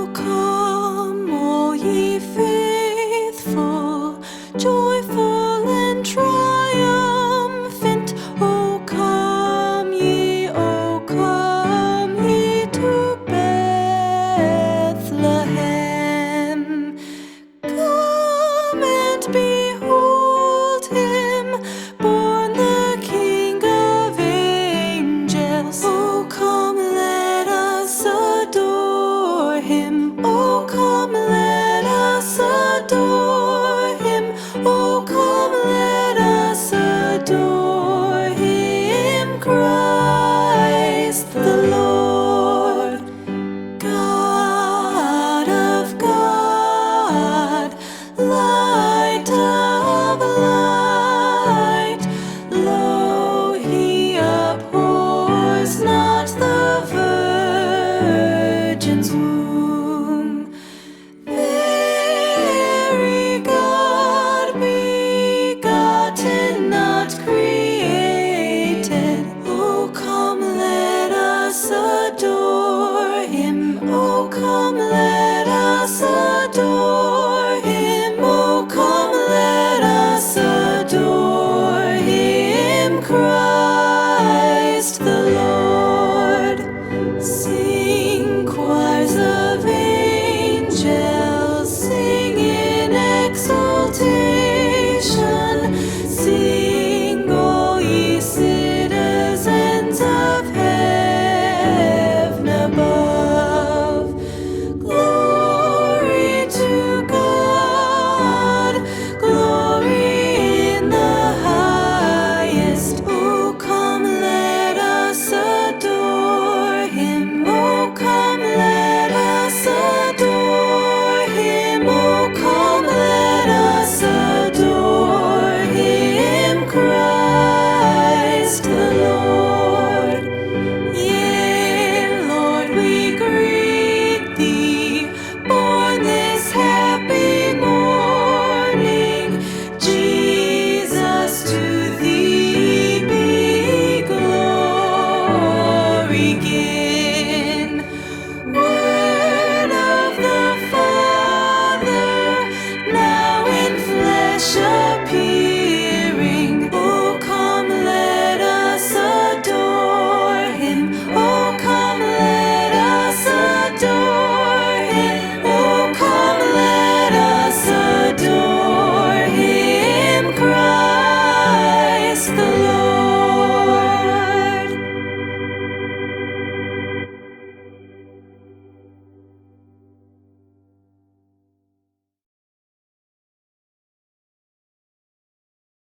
Oh, come, all ye faithful, joyful and triumphant. Oh, come ye to Bethlehem. Come and behold him, born the King of angels. Oh, come, let us adore him. Oh, come, let us adore him. Oh, come, let us adore him, Christ the Lord. God of God, light of light, lo, he abhors not the virgin's womb. Very God begotten, not created. Oh, come, let us adore him. Oh, come, let us adore him. Oh, come, let us adore him, Christ the Lord. Sing